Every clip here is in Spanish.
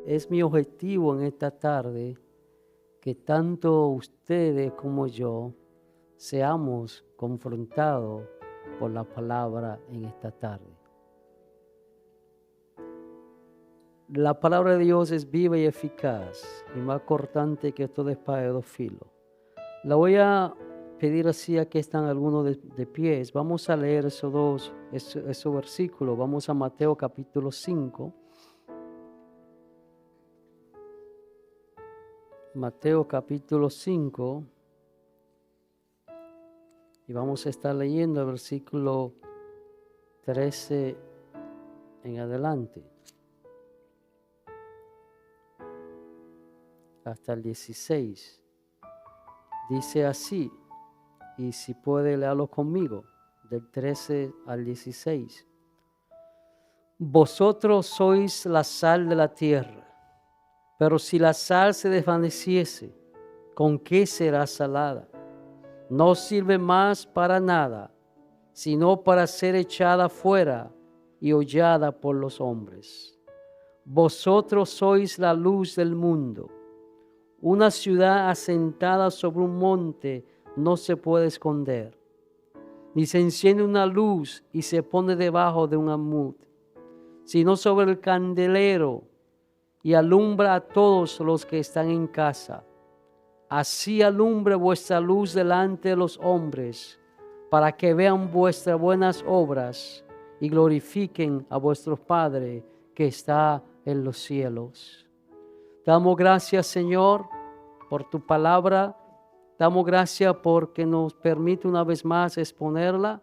es mi objetivo en esta tarde que tanto ustedes como yo seamos confrontados por la palabra en esta tarde. La palabra de Dios es viva y eficaz y más cortante que toda espada de dos filos. La voy a pedir así, aquí están algunos de pies. Vamos a leer esos versículos. Vamos a Mateo capítulo 5. Mateo capítulo 5. Y vamos a estar leyendo el versículo 13 en adelante. Hasta el 16. Dice así, y si puede leerlo conmigo, del 13 al 16. Vosotros sois la sal de la tierra, pero si la sal se desvaneciese, ¿con qué será salada? No sirve más para nada, sino para ser echada fuera y hollada por los hombres. Vosotros sois la luz del mundo. Una ciudad asentada sobre un monte no se puede esconder, ni se enciende una luz y se pone debajo de un almud, sino sobre el candelero y alumbra a todos los que están en casa. Así alumbre vuestra luz delante de los hombres, para que vean vuestras buenas obras y glorifiquen a vuestro Padre que está en los cielos. Damos gracias, Señor, por tu palabra. Damos gracias porque nos permite una vez más exponerla.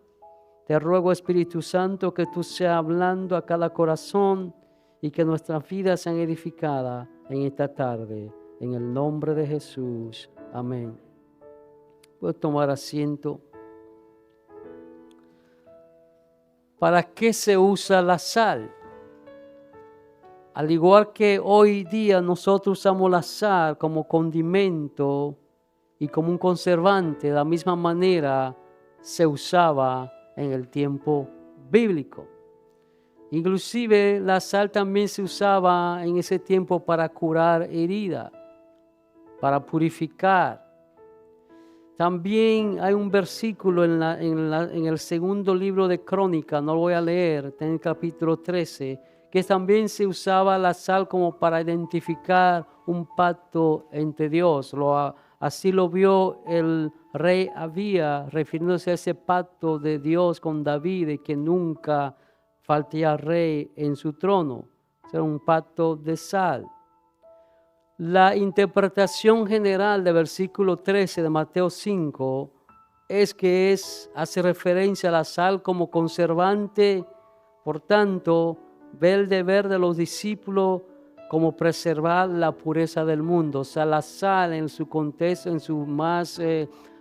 Te ruego, Espíritu Santo, que tú seas hablando a cada corazón y que nuestras vidas sean edificadas en esta tarde. En el nombre de Jesús. Amén. Puedo tomar asiento. ¿Para qué se usa la sal? Al igual que hoy día nosotros usamos la sal como condimento y como un conservante, de la misma manera se usaba en el tiempo bíblico. Inclusive la sal también se usaba en ese tiempo para curar heridas, para purificar. También hay un versículo en el segundo libro de Crónicas, no lo voy a leer, está en el capítulo 13, que también se usaba la sal como para identificar un pacto entre Dios. Así lo vio el rey Abía, refiriéndose a ese pacto de Dios con David, de que nunca faltaría rey en su trono. Era un pacto de sal. La interpretación general del versículo 13 de Mateo 5 es que hace referencia a la sal como conservante. Por tanto, ve el deber de los discípulos como preservar la pureza del mundo. O sea, la sal en su contexto, en su más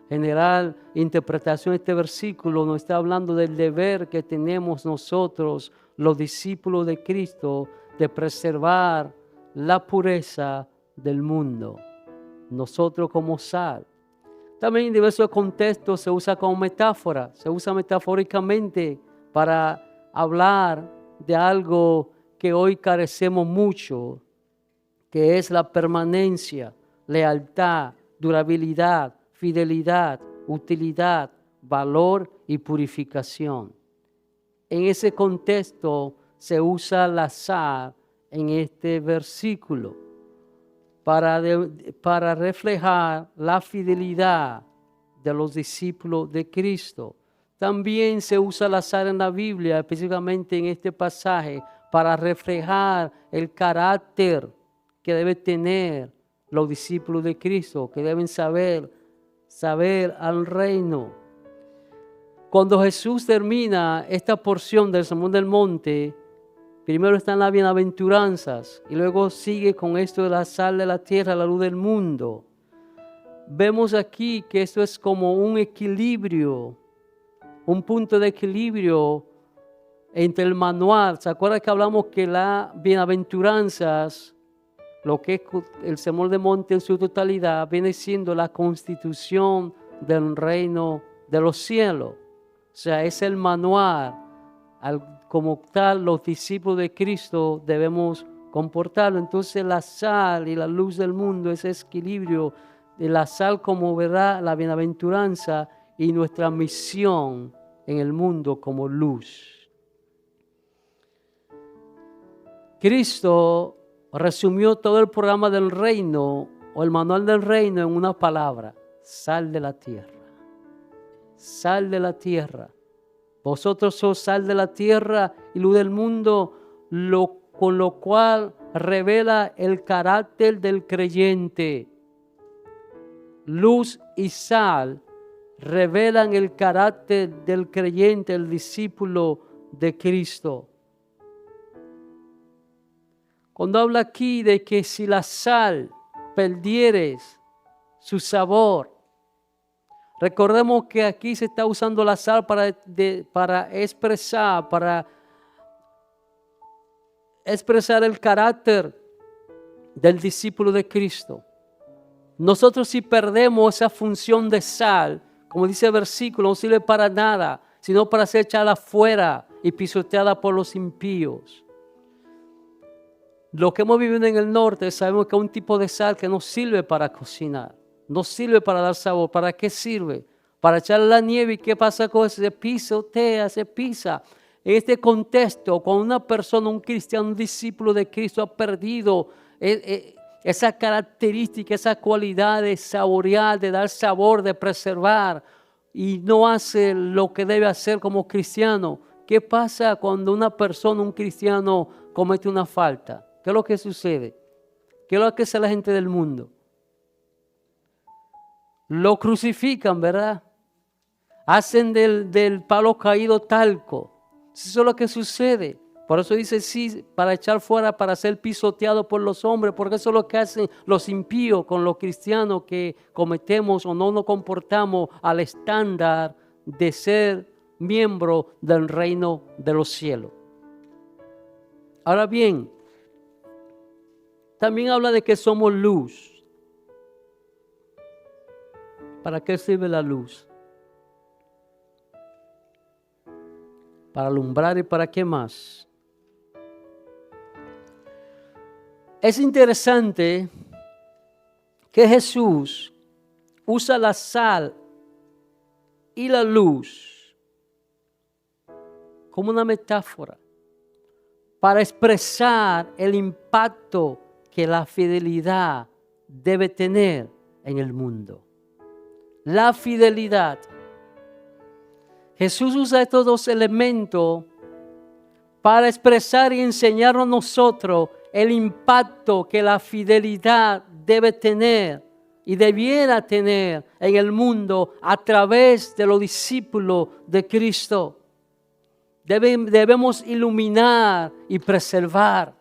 general interpretación de este versículo, nos está hablando del deber que tenemos nosotros, los discípulos de Cristo, de preservar la pureza del mundo. Nosotros como sal. También en diversos contextos se usa como metáfora, se usa metafóricamente para hablar de algo que hoy carecemos mucho, que es la permanencia, lealtad, durabilidad, fidelidad, utilidad, valor y purificación. En ese contexto se usa la sal en este versículo para reflejar la fidelidad de los discípulos de Cristo. También se usa la sal en la Biblia, específicamente en este pasaje, para reflejar el carácter que deben tener los discípulos de Cristo, que deben saber al reino. Cuando Jesús termina esta porción del Sermón del Monte, primero están las bienaventuranzas y luego sigue con esto de la sal de la tierra, la luz del mundo. Vemos aquí que esto es como un equilibrio, un punto de equilibrio entre el manual. ¿Se acuerdan que hablamos que las bienaventuranzas, lo que es el Sermón del Monte en su totalidad, viene siendo la constitución del reino de los cielos? O sea, es el manual. Como tal, los discípulos de Cristo debemos comportarlo. Entonces la sal y la luz del mundo, ese equilibrio de la sal como verá la bienaventuranza y nuestra misión en el mundo como luz. Cristo resumió todo el programa del reino o el manual del reino en una palabra: sal de la tierra. Sal de la tierra. Vosotros sois sal de la tierra y luz del mundo, con lo cual revela el carácter del creyente. Luz y sal revelan el carácter del creyente, el discípulo de Cristo. Cuando habla aquí de que si la sal perdieres su sabor, recordemos que aquí se está usando la sal para expresar el carácter del discípulo de Cristo. Nosotros si perdemos esa función de sal, como dice el versículo, no sirve para nada, sino para ser echada fuera y pisoteada por los impíos. Los que hemos vivido en el norte sabemos que hay un tipo de sal que no sirve para cocinar, no sirve para dar sabor. ¿Para qué sirve? Para echarle la nieve. ¿Y qué pasa con eso? Se pisotea, se pisa. En este contexto, cuando una persona, un cristiano, un discípulo de Cristo ha perdido esa característica, esa cualidad de saborear, de dar sabor, de preservar, y no hace lo que debe hacer como cristiano, ¿qué pasa cuando una persona, un cristiano, comete una falta? ¿Qué es lo que sucede? ¿Qué es lo que hace la gente del mundo? Lo crucifican, ¿verdad? Hacen del palo caído talco. Eso es lo que sucede. Por eso dice sí, para echar fuera, para ser pisoteado por los hombres, porque eso es lo que hacen los impíos con los cristianos que cometemos o no nos comportamos al estándar de ser miembro del reino de los cielos. Ahora bien, también habla de que somos luz. ¿Para qué sirve la luz? Para alumbrar. ¿Y para qué más? Es interesante que Jesús usa la sal y la luz como una metáfora para expresar el impacto que la fidelidad debe tener en el mundo. La fidelidad. Jesús usa estos dos elementos para expresar y enseñarnos a nosotros el impacto que la fidelidad debe tener y debiera tener en el mundo a través de los discípulos de Cristo. Debemos iluminar y preservar.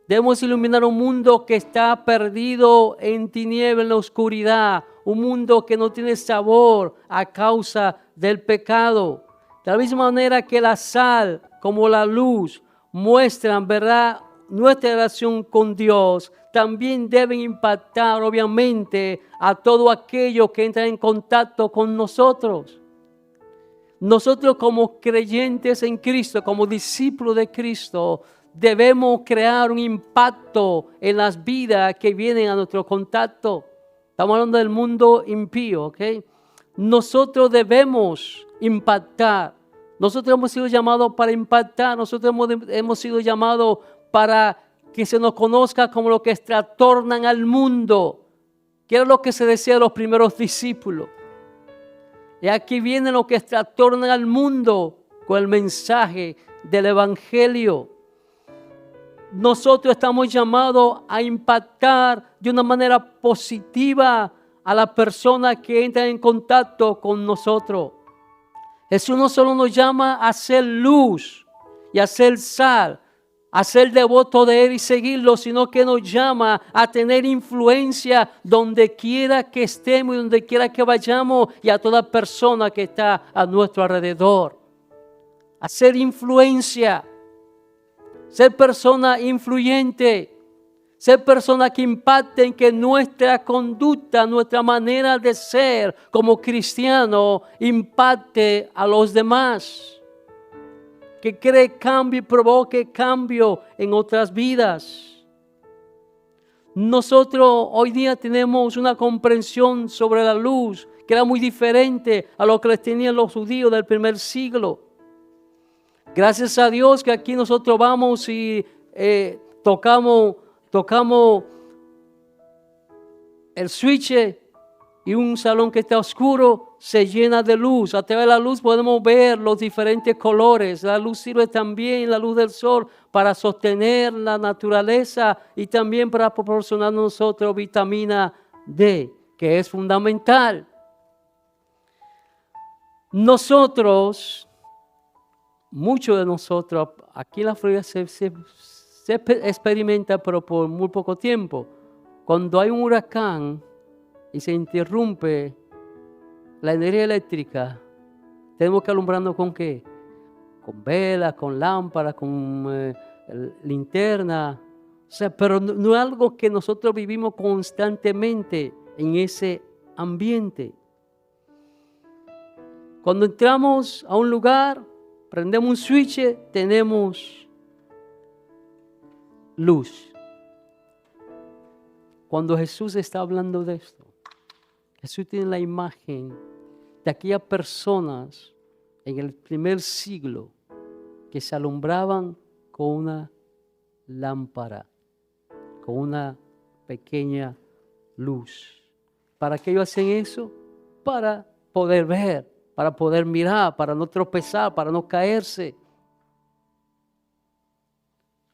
Debemos iluminar un mundo que está perdido en tinieblas, en la oscuridad. Un mundo que no tiene sabor a causa del pecado. De la misma manera que la sal como la luz muestran, ¿verdad?, nuestra relación con Dios, también deben impactar obviamente a todo aquello que entra en contacto con nosotros. Nosotros como creyentes en Cristo, como discípulos de Cristo, debemos crear un impacto en las vidas que vienen a nuestro contacto. Estamos hablando del mundo impío, ¿ok? Nosotros debemos impactar. Nosotros hemos sido llamados para impactar. Nosotros hemos sido llamados para que se nos conozca como los que trastornan al mundo, que era lo que se decía de los primeros discípulos. Y aquí vienen los que trastornan al mundo con el mensaje del Evangelio. Nosotros estamos llamados a impactar de una manera positiva a la persona que entra en contacto con nosotros. Jesús no solo nos llama a ser luz y a ser sal, a ser devoto de Él y seguirlo, sino que nos llama a tener influencia donde quiera que estemos y donde quiera que vayamos y a toda persona que está a nuestro alrededor. A ser influencia, ser persona influyente, ser persona que impacte en que nuestra conducta, nuestra manera de ser como cristiano impacte a los demás. que cree cambio y provoque cambio en otras vidas. Nosotros hoy día tenemos una comprensión sobre la luz que era muy diferente a lo que les tenían los judíos del primer siglo. Gracias a Dios que aquí nosotros vamos y tocamos el switch y un salón que está oscuro se llena de luz. A través de la luz podemos ver los diferentes colores. La luz sirve también, la luz del sol, para sostener la naturaleza y también para proporcionar a nosotros vitamina D, que es fundamental. Nosotros, muchos de nosotros, aquí en la Florida se experimenta, pero por muy poco tiempo. Cuando hay un huracán y se interrumpe la energía eléctrica, tenemos que alumbrarnos ¿con qué? Con velas, con lámparas, con linterna. O sea, pero no es algo que nosotros vivimos constantemente en ese ambiente. Cuando entramos a un lugar, prendemos un switch, tenemos luz. Cuando Jesús está hablando de esto, Jesús tiene la imagen de aquellas personas en el primer siglo que se alumbraban con una lámpara, con una pequeña luz. ¿Para qué ellos hacen eso? Para poder ver, para poder mirar, para no tropezar, para no caerse.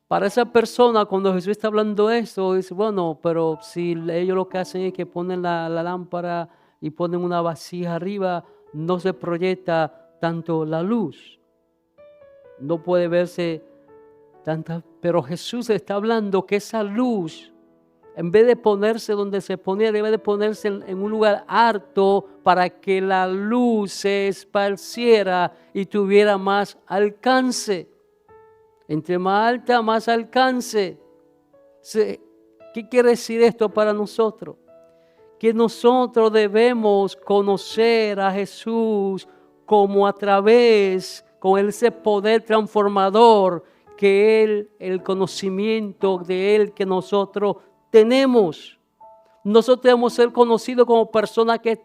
Para esa persona, cuando Jesús está hablando de esto, dice, bueno, pero si ellos lo que hacen es que ponen la lámpara y ponen una vasija arriba, no se proyecta tanto la luz. No puede verse tanta, pero Jesús está hablando que esa luz, en vez de ponerse donde se ponía, debe de ponerse en un lugar alto para que la luz se esparciera y tuviera más alcance. Entre más alta, más alcance. ¿Qué quiere decir esto para nosotros? Que nosotros debemos conocer a Jesús como a través, con ese poder transformador que el conocimiento de Él que nosotros tenemos. Nosotros debemos ser conocidos como personas que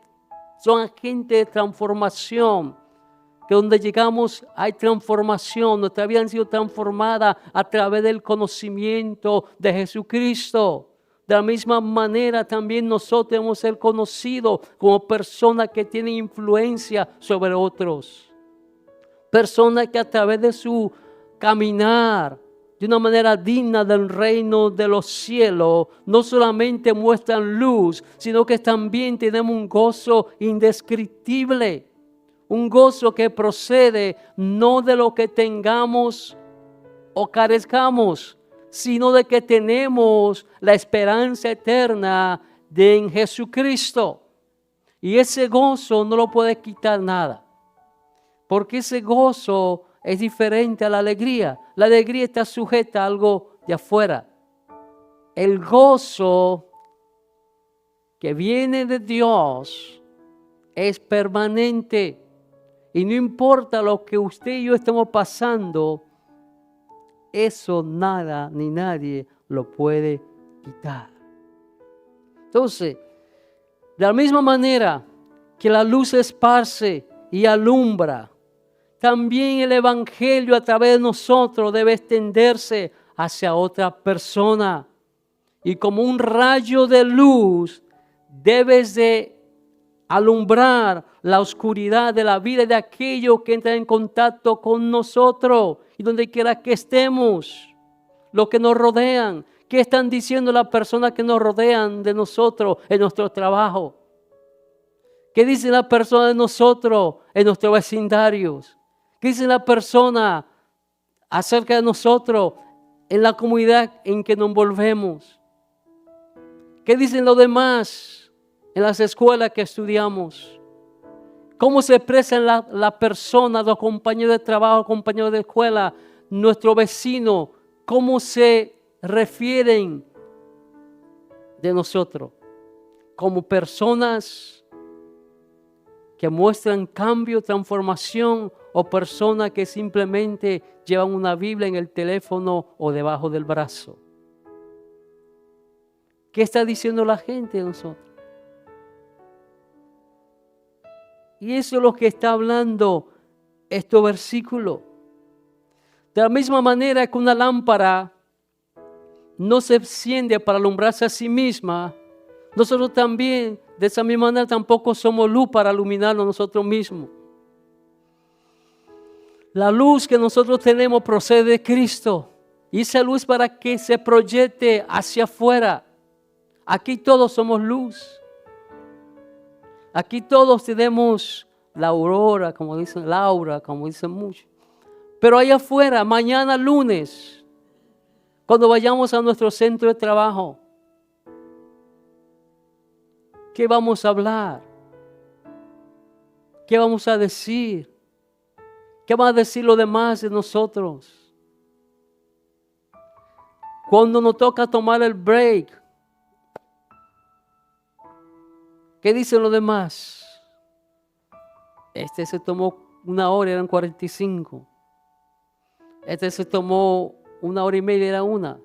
son agentes de transformación. Que donde llegamos hay transformación, nuestra vida ha sido transformada a través del conocimiento de Jesucristo. De la misma manera también nosotros debemos ser conocidos como personas que tienen influencia sobre otros. Personas que a través de su caminar de una manera digna del reino de los cielos, no solamente muestran luz, sino que también tenemos un gozo indescriptible. Un gozo que procede no de lo que tengamos o carezcamos, sino de que tenemos la esperanza eterna en Jesucristo. Y ese gozo no lo puede quitar nada, porque ese gozo es diferente a la alegría. La alegría está sujeta a algo de afuera. El gozo que viene de Dios es permanente. Y no importa lo que usted y yo estemos pasando, eso nada ni nadie lo puede quitar. Entonces, de la misma manera que la luz se esparce y alumbra, también el evangelio a través de nosotros debe extenderse hacia otra persona. Y como un rayo de luz, debes de alumbrar la oscuridad de la vida de aquellos que entran en contacto con nosotros y donde quiera que estemos, los que nos rodean. ¿Qué están diciendo las personas que nos rodean de nosotros en nuestro trabajo? ¿Qué dicen las personas de nosotros en nuestros vecindarios? ¿Qué dicen las personas acerca de nosotros en la comunidad en que nos envolvemos? ¿Qué dicen los demás en las escuelas que estudiamos? ¿Cómo se expresan las personas, los compañeros de trabajo, compañeros de escuela, nuestro vecino? ¿Cómo se refieren de nosotros? Como personas que muestran cambio, transformación, o personas que simplemente llevan una Biblia en el teléfono o debajo del brazo. ¿Qué está diciendo la gente de nosotros? Y eso es lo que está hablando este versículo. De la misma manera que una lámpara no se enciende para alumbrarse a sí misma, nosotros también, de esa misma manera, tampoco somos luz para iluminarnos nosotros mismos. La luz que nosotros tenemos procede de Cristo. Y esa luz para que se proyecte hacia afuera. Aquí todos somos luz. Aquí todos tenemos la aurora, como dicen, Laura, como dicen muchos. Pero allá afuera, mañana lunes, cuando vayamos a nuestro centro de trabajo, ¿qué vamos a hablar? ¿Qué vamos a decir? ¿Qué van a decir los demás de nosotros? Cuando nos toca tomar el break, ¿qué dicen los demás? Este se tomó 1 hora, eran 45. Este se tomó 1 hora y media, era 1.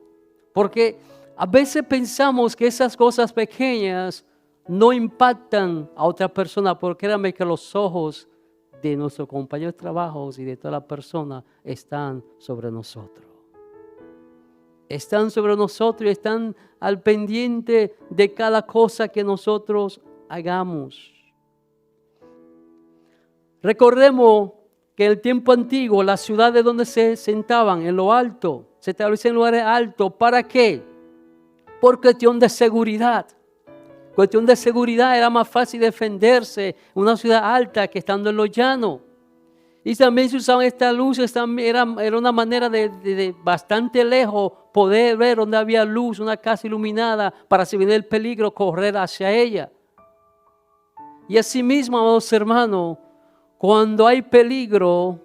Porque a veces pensamos que esas cosas pequeñas no impactan a otra persona, porque créanme que los ojos de nuestros compañeros de trabajo y de toda la persona están sobre nosotros. Están sobre nosotros y están al pendiente de cada cosa que nosotros hagamos. Recordemos que en el tiempo antiguo las ciudades donde se sentaban en lo alto, se establecían en lugares altos. ¿Para qué? Por cuestión de seguridad. Cuestión de seguridad, era más fácil defenderse en una ciudad alta que estando en lo llano. Y también se usaban estas luces, era una manera de bastante lejos poder ver donde había luz, una casa iluminada, para si viene el peligro correr hacia ella. Y asimismo, amados hermanos, cuando hay peligro,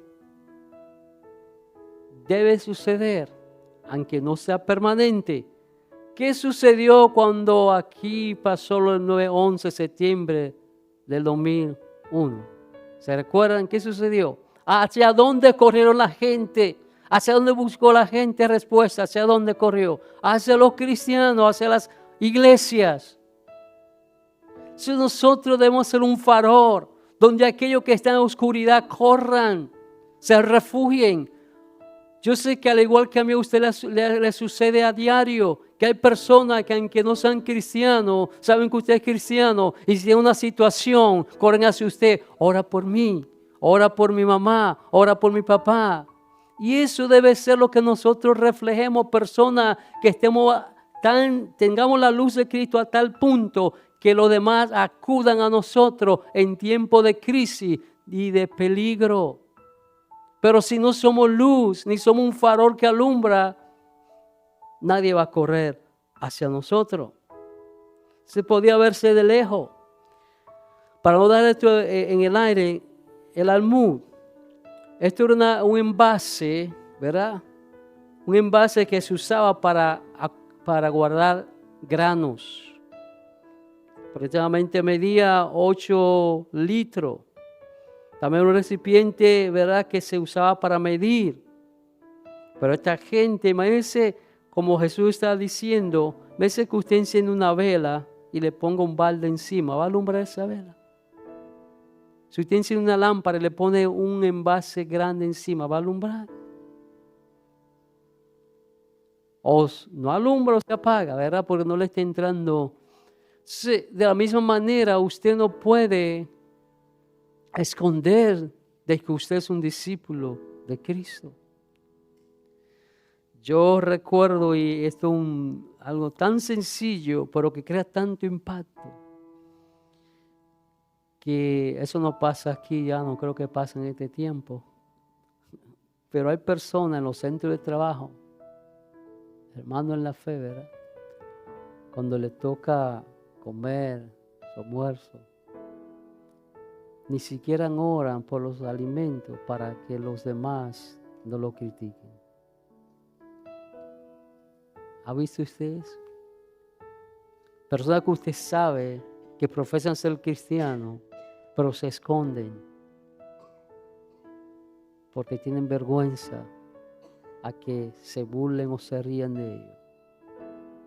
debe suceder, aunque no sea permanente. ¿Qué sucedió cuando aquí pasó el 9/11 de septiembre del 2001? ¿Se recuerdan qué sucedió? ¿Hacia dónde corrieron la gente? ¿Hacia dónde buscó la gente respuesta? ¿Hacia dónde corrió? Hacia los cristianos, hacia las iglesias. Si nosotros debemos ser un farol donde aquellos que están en oscuridad corran, se refugien. Yo sé que al igual que a mí a usted le sucede a diario, que hay personas que aunque no sean cristianos, saben que usted es cristiano y si tiene una situación, corren hacia usted, ora por mí, ora por mi mamá, ora por mi papá. Y eso debe ser lo que nosotros reflejemos, personas que tengamos la luz de Cristo a tal punto que los demás acudan a nosotros en tiempo de crisis y de peligro. Pero si no somos luz, ni somos un farol que alumbra, nadie va a correr hacia nosotros. Se podía verse de lejos. Para no dar esto en el aire, el almud. Esto era un envase, ¿verdad? Un envase que se usaba para guardar granos. Precisamente medía 8 litros. También un recipiente, ¿verdad?, que se usaba para medir. Pero esta gente, imagínense, como Jesús está diciendo, imagínense que usted enciende una vela y le ponga un balde encima, ¿va a alumbrar esa vela? Si usted enciende una lámpara y le pone un envase grande encima, ¿va a alumbrar? O no alumbra o se apaga, ¿verdad? Porque no le está entrando. De la misma manera, usted no puede esconder de que usted es un discípulo de Cristo. Yo recuerdo, y esto es algo tan sencillo, pero que crea tanto impacto, que eso no pasa aquí, ya no creo que pase en este tiempo. Pero hay personas en los centros de trabajo, hermanos en la fe, ¿verdad? Cuando le toca comer su almuerzo, ni siquiera oran por los alimentos para que los demás no lo critiquen. ¿Ha visto usted eso? Personas que usted sabe que profesan ser cristianos, pero se esconden. porque tienen vergüenza a que se burlen o se rían de ellos.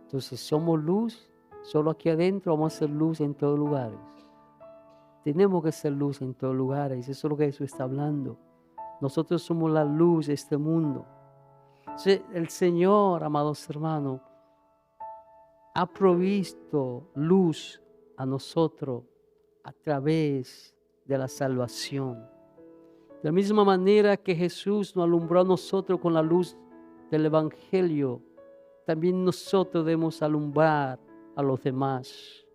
Entonces, somos luz, solo aquí adentro vamos a ser luz en todos lugares. Tenemos que ser luz en todos lugares, eso es lo que Jesús está hablando. Nosotros somos la luz de este mundo. Entonces, el Señor, amados hermanos, ha provisto luz a nosotros a través de la salvación. De la misma manera que Jesús nos alumbró a nosotros con la luz del Evangelio, también nosotros debemos alumbrar a los demás.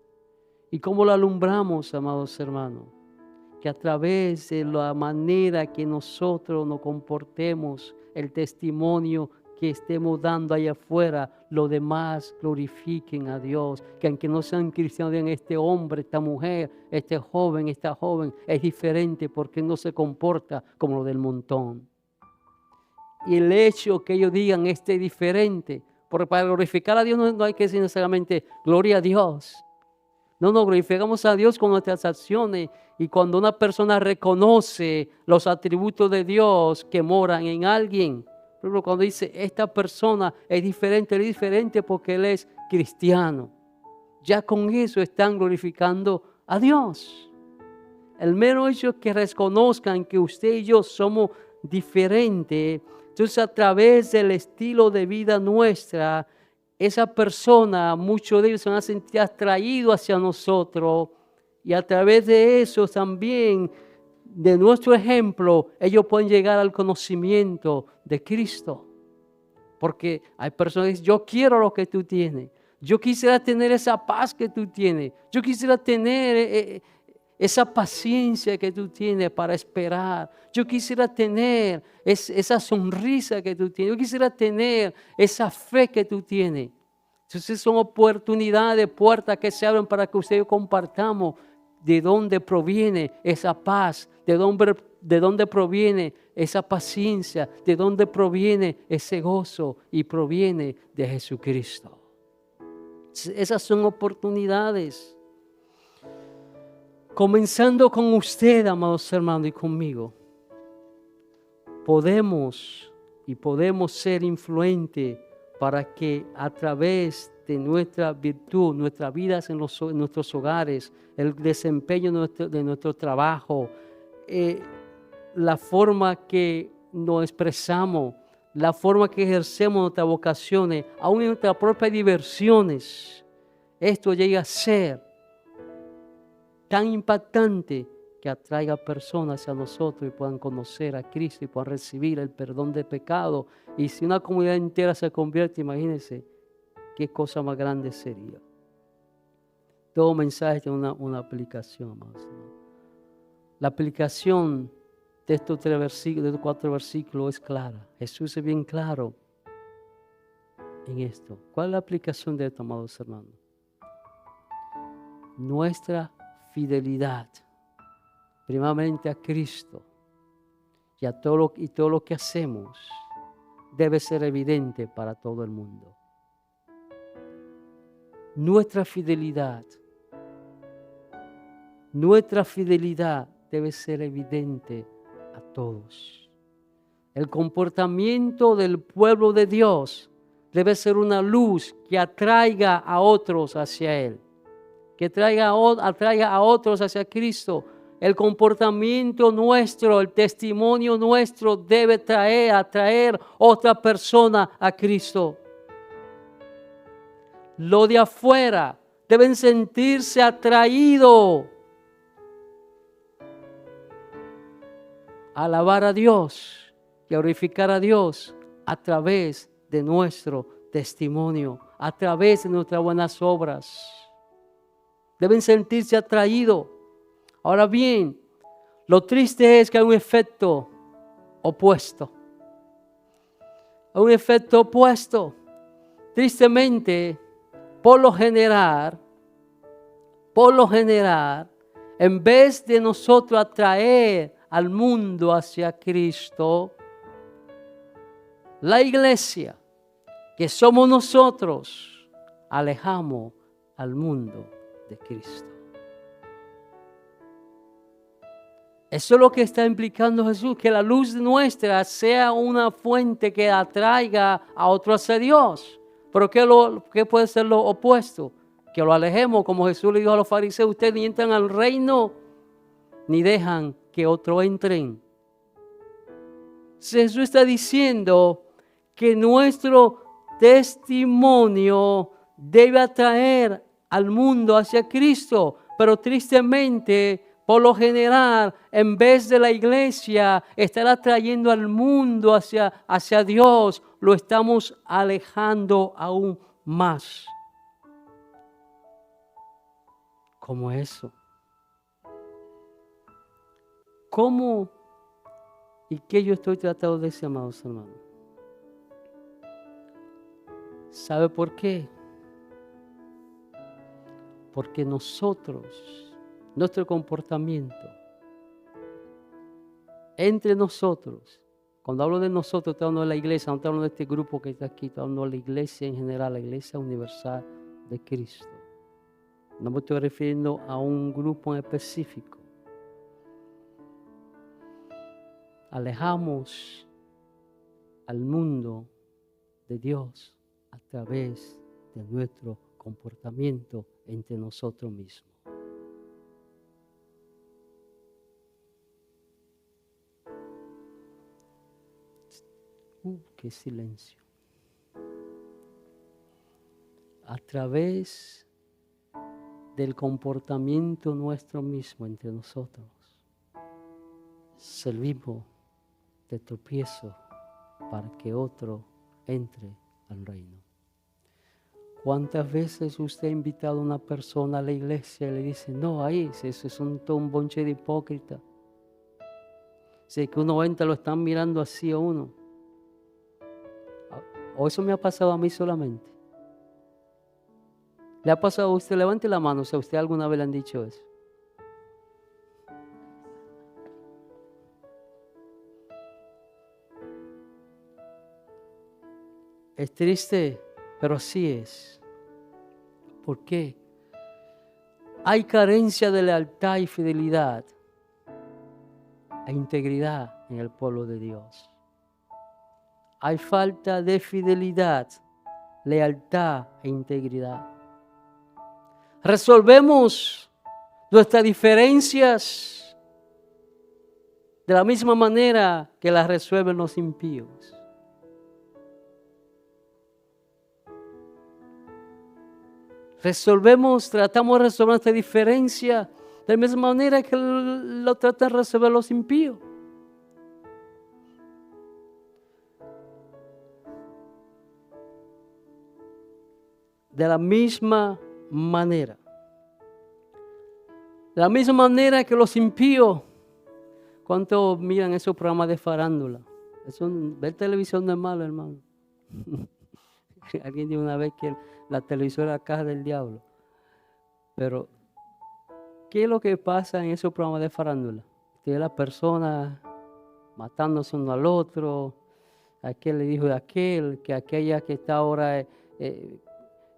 ¿Y cómo lo alumbramos, amados hermanos? Que a través de la manera que nosotros nos comportemos, el testimonio que estemos dando allá afuera, los demás glorifiquen a Dios. Que aunque no sean cristianos, digan, este hombre, esta mujer, este joven, esta joven es diferente porque no se comporta como lo del montón. Y el hecho que ellos digan, este es diferente, porque para glorificar a Dios no hay que decir necesariamente gloria a Dios. No, glorificamos a Dios con nuestras acciones. Y cuando una persona reconoce los atributos de Dios que moran en alguien, por ejemplo, cuando dice esta persona es diferente porque él es cristiano, ya con eso están glorificando a Dios. El mero hecho que reconozcan que usted y yo somos diferentes, entonces a través del estilo de vida nuestra, esa persona, muchos de ellos se van a sentir atraídos hacia nosotros, y a través de eso también, de nuestro ejemplo, ellos pueden llegar al conocimiento de Cristo. Porque hay personas que dicen, yo quiero lo que tú tienes, yo quisiera tener esa paz que tú tienes, yo quisiera tener esa paciencia que tú tienes para esperar, yo quisiera tener esa sonrisa que tú tienes, yo quisiera tener esa fe que tú tienes. Entonces son oportunidades, puertas que se abren para que ustedes compartamos de dónde proviene esa paz, de dónde proviene esa paciencia, de dónde proviene ese gozo, y proviene de Jesucristo. Esas son oportunidades. Comenzando con usted, amados hermanos, y conmigo, podemos ser influentes para que a través de nuestra virtud, nuestras vidas en nuestros hogares, el desempeño de nuestro trabajo, la forma que nos expresamos, la forma que ejercemos nuestras vocaciones, aún en nuestras propias diversiones, esto llega a ser tan impactante que atraiga personas a nosotros y puedan conocer a Cristo y puedan recibir el perdón de pecado. Y si una comunidad entera se convierte, imagínense qué cosa más grande sería. Todo mensaje tiene una aplicación, amados. La aplicación de estos 4 versículos es clara. Jesús es bien claro en esto. ¿Cuál es la aplicación de esto, amados hermanos? Nuestra fidelidad, primeramente a Cristo, y todo lo que hacemos debe ser evidente para todo el mundo. Nuestra fidelidad debe ser evidente a todos. El comportamiento del pueblo de Dios debe ser una luz que atraiga a otros hacia Él, que atraiga a otros hacia Cristo. El comportamiento nuestro, el testimonio nuestro debe atraer otra persona a Cristo. Lo de afuera deben sentirse atraídos a alabar a Dios, glorificar a Dios a través de nuestro testimonio, a través de nuestras buenas obras. Deben sentirse atraídos. Ahora bien, lo triste es que hay un efecto opuesto. Hay un efecto opuesto. Tristemente, por lo general, en vez de nosotros atraer al mundo hacia Cristo, la iglesia, que somos nosotros, alejamos al mundo de Cristo. Eso es lo que está implicando Jesús, que la luz nuestra sea una fuente que atraiga a otros hacia Dios. Pero ¿qué puede ser lo opuesto? Que lo alejemos, como Jesús le dijo a los fariseos, ustedes ni entran al reino, ni dejan que otros entren. Jesús está diciendo que nuestro testimonio debe atraer al mundo hacia Cristo, pero tristemente, por lo general, en vez de la iglesia estar atrayendo al mundo hacia Dios, lo estamos alejando aún más. ¿Cómo eso? ¿Cómo y qué yo estoy tratando de decir, amados hermanos? ¿Sabe por qué? Porque nosotros, nuestro comportamiento, entre nosotros, cuando hablo de nosotros, estoy hablando de la iglesia, no estoy hablando de este grupo que está aquí, estoy hablando de la iglesia en general, la iglesia universal de Cristo. No me estoy refiriendo a un grupo en específico. Alejamos al mundo de Dios a través de nuestro comportamiento entre nosotros mismos. ¡Qué silencio! A través del comportamiento nuestro mismo entre nosotros, servimos de tropiezo para que otro entre al reino. ¿Cuántas veces usted ha invitado a una persona a la iglesia y le dice, no, ahí, eso es un bonche de hipócrita? Si que uno entra, lo están mirando así a uno. ¿O eso me ha pasado a mí solamente? ¿Le ha pasado a usted? Levante la mano si a usted alguna vez le han dicho eso. Es triste, pero así es. ¿Por qué? Hay carencia de lealtad y fidelidad e integridad en el pueblo de Dios. Hay falta de fidelidad, lealtad e integridad. Resolvemos nuestras diferencias de la misma manera que las resuelven los impíos. Tratamos de resolver nuestra diferencia de la misma manera que lo tratan de resolver los impíos. De la misma manera. De la misma manera que los impíos. ¿Cuántos miran esos programas de farándula? Ver televisión no es malo, hermano. Alguien dijo una vez que la televisión es la caja del diablo. Pero, ¿qué es lo que pasa en esos programas de farándula? Que las personas matándose uno al otro. Aquel le dijo de aquel, que aquella que está ahora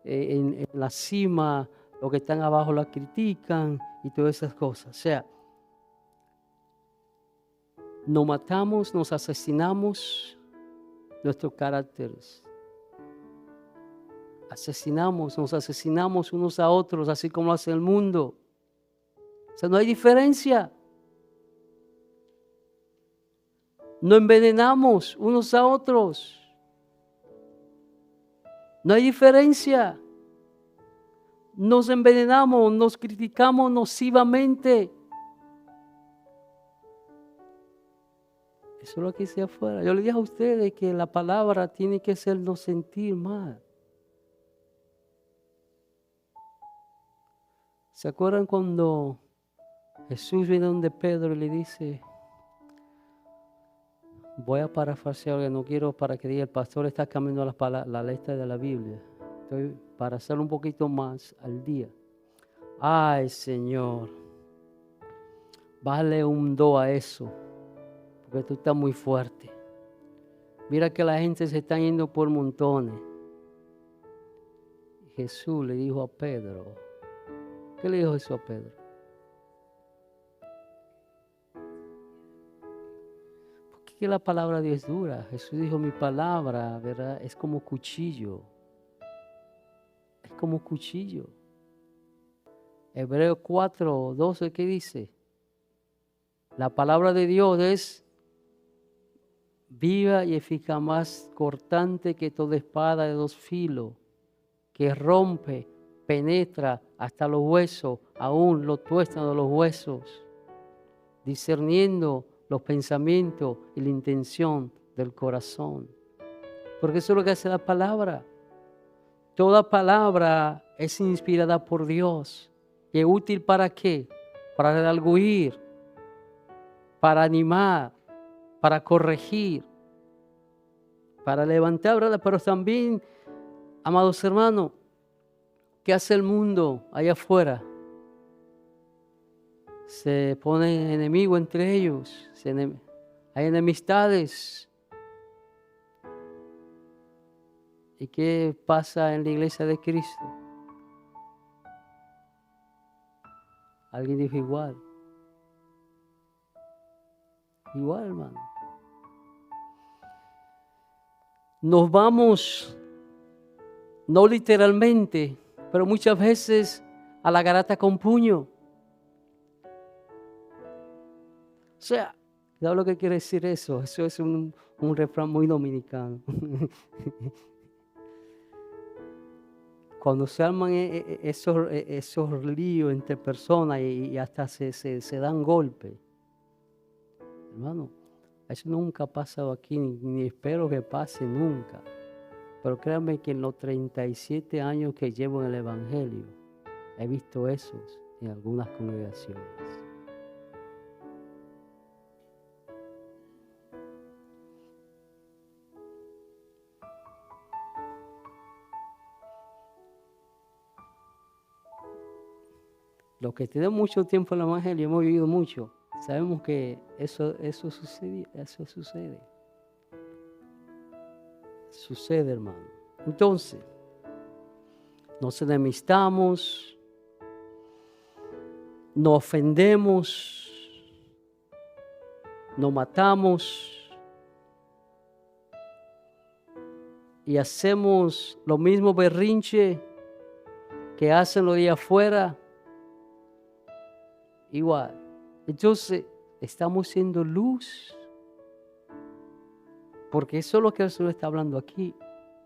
en la cima, los que están abajo la critican y todas esas cosas. O sea, nos matamos, nos asesinamos nuestros caracteres. Nos asesinamos unos a otros, así como lo hace el mundo. O sea, no hay diferencia. Nos envenenamos unos a otros. No hay diferencia. Nos envenenamos, nos criticamos nocivamente. Eso es lo que hice afuera. Yo le dije a ustedes que la palabra tiene que hacernos sentir mal. ¿Se acuerdan cuando Jesús viene donde Pedro y le dice, voy a parafrasear, que no quiero para que diga, el pastor está cambiando la letra de la Biblia. Estoy para hacerlo un poquito más al día. Ay, Señor, bájale un do a eso, porque tú estás muy fuerte. Mira que la gente se está yendo por montones. Jesús le dijo a Pedro, ¿qué le dijo Jesús a Pedro? que la palabra de Dios es dura. Jesús dijo, mi palabra, ¿verdad? Es como cuchillo. Es como cuchillo. Hebreos 4:12, ¿qué dice? La palabra de Dios es viva y eficaz, más cortante que toda espada de dos filos, que rompe, penetra hasta los huesos, aún los tuéstanos de los huesos, discerniendo los pensamientos y la intención del corazón. Porque eso es lo que hace la palabra. Toda palabra es inspirada por Dios. ¿Y es útil para qué? Para redarguir, para animar, para corregir, para levantar, ¿verdad? Pero también, amados hermanos, ¿qué hace el mundo allá afuera? Se ponen enemigos entre ellos, hay enemistades. ¿Y qué pasa en la iglesia de Cristo? Alguien dijo igual. Igual, hermano. Nos vamos, no literalmente, pero muchas veces a la garata con puño. O sea, ¿sabes lo que quiere decir eso? Eso es un refrán muy dominicano. Cuando se arman esos líos entre personas y hasta se dan golpes. Hermano, eso nunca ha pasado aquí, ni espero que pase nunca. Pero créanme que en los 37 años que llevo en el Evangelio, he visto eso en algunas congregaciones. Los que tenemos mucho tiempo en el Evangelio, hemos vivido mucho, sabemos que eso sucede. Sucede, hermano. Entonces, nos enemistamos, nos ofendemos, nos matamos y hacemos lo mismo berrinche que hacen los de afuera. Igual. Entonces, estamos siendo luz. Porque eso es lo que el Señor está hablando aquí.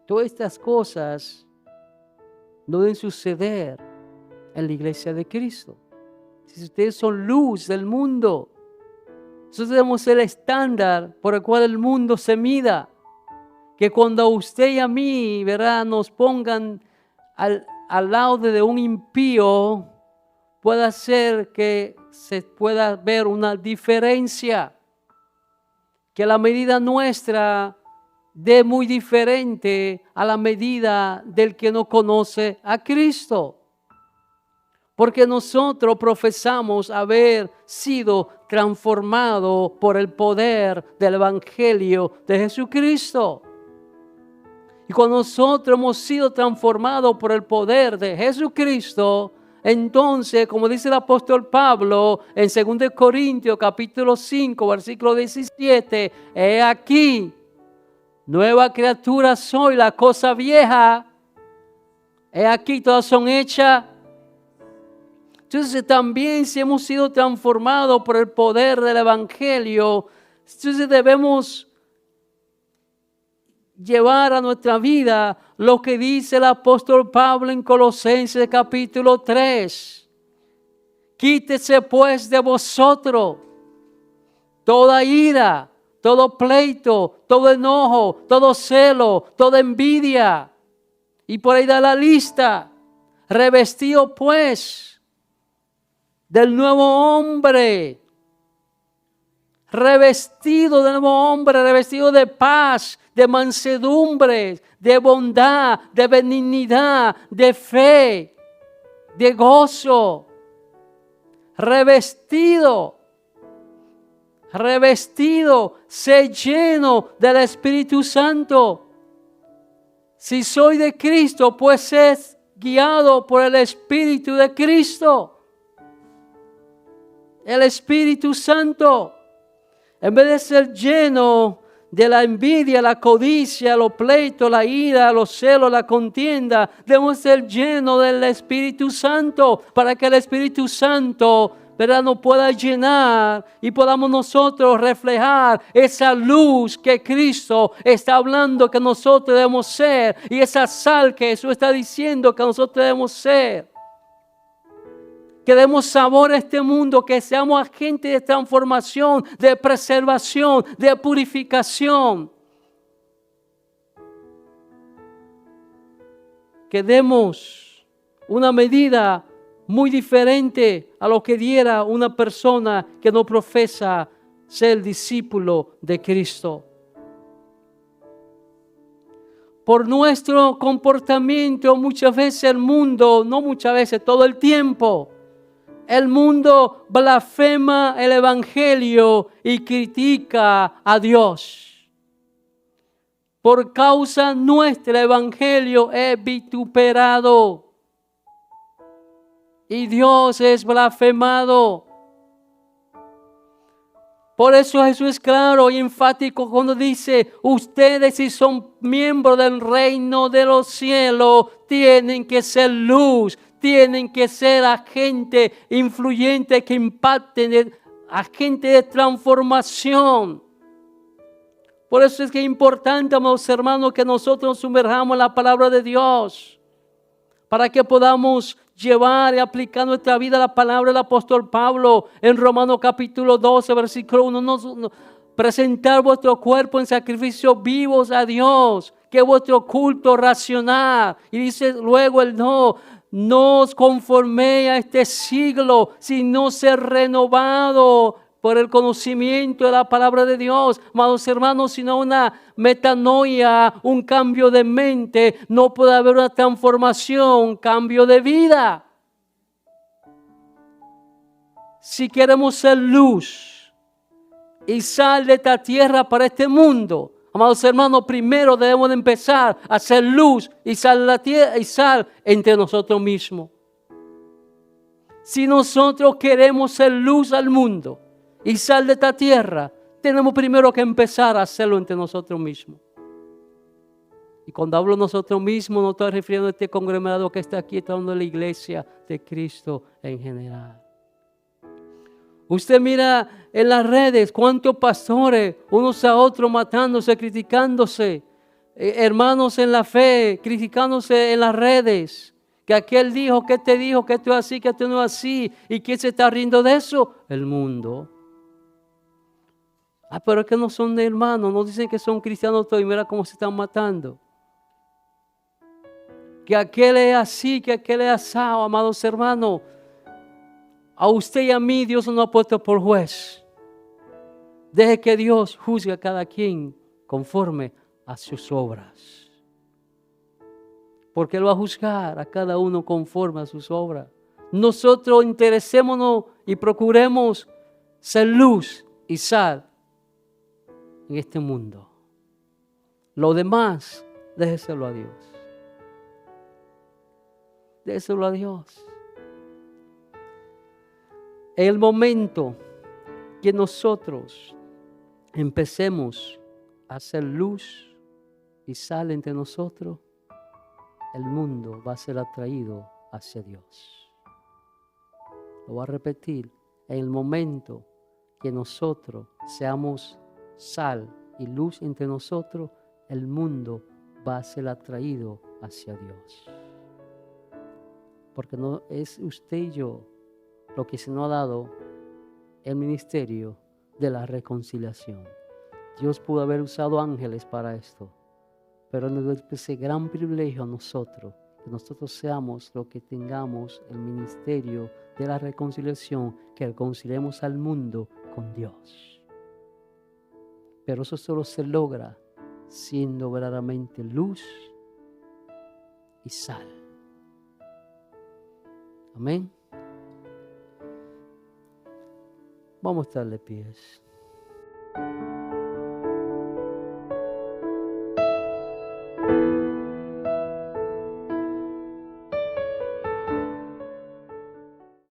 Todas estas cosas no deben suceder en la iglesia de Cristo. Si ustedes son luz del mundo, nosotros debemos ser el estándar por el cual el mundo se mida. Que cuando a usted y a mí, ¿verdad?, nos pongan al lado de un impío, pueda ser que se pueda ver una diferencia. Que la medida nuestra dé muy diferente a la medida del que no conoce a Cristo. Porque nosotros profesamos haber sido transformados por el poder del Evangelio de Jesucristo. Y cuando nosotros hemos sido transformados por el poder de Jesucristo, entonces, como dice el apóstol Pablo en 2 Corintios capítulo 5, versículo 17, he aquí, nueva criatura soy, la cosa vieja, he aquí, todas son hechas. Entonces también si hemos sido transformados por el poder del Evangelio, entonces debemos llevar a nuestra vida lo que dice el apóstol Pablo en Colosenses capítulo 3. Quítese pues de vosotros toda ira, todo pleito, todo enojo, todo celo, toda envidia. Y por ahí da la lista. Revestido pues del nuevo hombre. Revestido del nuevo hombre, revestido de paz, de mansedumbre, de bondad, de benignidad, de fe, de gozo. Revestido, sé lleno del Espíritu Santo. Si soy de Cristo, pues es guiado por el Espíritu de Cristo. El Espíritu Santo. En vez de ser lleno de la envidia, la codicia, los pleitos, la ira, los celos, la contienda, debemos ser llenos del Espíritu Santo para que el Espíritu Santo, ¿verdad?, nos pueda llenar y podamos nosotros reflejar esa luz que Cristo está hablando que nosotros debemos ser y esa sal que Jesús está diciendo que nosotros debemos ser. Que demos sabor a este mundo, que seamos agentes de transformación, de preservación, de purificación. Que demos una medida muy diferente a lo que diera una persona que no profesa ser discípulo de Cristo. Por nuestro comportamiento, muchas veces el mundo, no muchas veces, todo el tiempo, el mundo blasfema el Evangelio y critica a Dios. Por causa nuestra, el Evangelio es vituperado y Dios es blasfemado. Por eso Jesús es claro y enfático cuando dice: ustedes, si son miembros del reino de los cielos, tienen que ser luz. Tienen que ser agentes influyentes que impacten, agentes de transformación. Por eso es que es importante, amados hermanos, que nosotros nos sumerjamos en la palabra de Dios, para que podamos llevar y aplicar nuestra vida a la palabra del apóstol Pablo en Romanos capítulo 12, versículo 1. Presentar vuestro cuerpo en sacrificios vivos a Dios, que es vuestro culto racional. Y dice luego no os conforméis a este siglo, sino ser renovado por el conocimiento de la palabra de Dios. Amados hermanos, sino una metanoia, un cambio de mente, no puede haber una transformación, un cambio de vida. Si queremos ser luz y sal de esta tierra para este mundo, amados hermanos, primero debemos de empezar a ser luz y sal de la tierra y sal entre nosotros mismos. Si nosotros queremos ser luz al mundo y sal de esta tierra, tenemos primero que empezar a hacerlo entre nosotros mismos. Y cuando hablo nosotros mismos, no estoy refiriendo a este conglomerado que está aquí, estoy hablando de la iglesia de Cristo en general. Usted mira en las redes cuántos pastores, unos a otros matándose, criticándose, hermanos en la fe, criticándose en las redes. Que aquel dijo, que este dijo, que esto es así, que esto no es así. ¿Y quién se está riendo de eso? El mundo. Pero es que no son de hermanos, no dicen que son cristianos todos y mira cómo se están matando. Que aquel es así, que aquel es asado, amados hermanos. A usted y a mí Dios nos ha puesto por juez. Deje que Dios juzgue a cada quien conforme a sus obras. Porque Él va a juzgar a cada uno conforme a sus obras. Nosotros interesémonos y procuremos ser luz y sal en este mundo. Lo demás, déjeselo a Dios. Déjeselo a Dios. En el momento que nosotros empecemos a hacer luz y sal entre nosotros, el mundo va a ser atraído hacia Dios. Lo voy a repetir. En el momento que nosotros seamos sal y luz entre nosotros, el mundo va a ser atraído hacia Dios. Porque no es usted y yo lo que se nos ha dado el ministerio de la reconciliación. Dios pudo haber usado ángeles para esto, pero nos dio ese gran privilegio a nosotros, que nosotros seamos los que tengamos el ministerio de la reconciliación, que reconciliemos al mundo con Dios. Pero eso solo se logra siendo verdaderamente luz y sal. Amén. Vamos a estar de pies.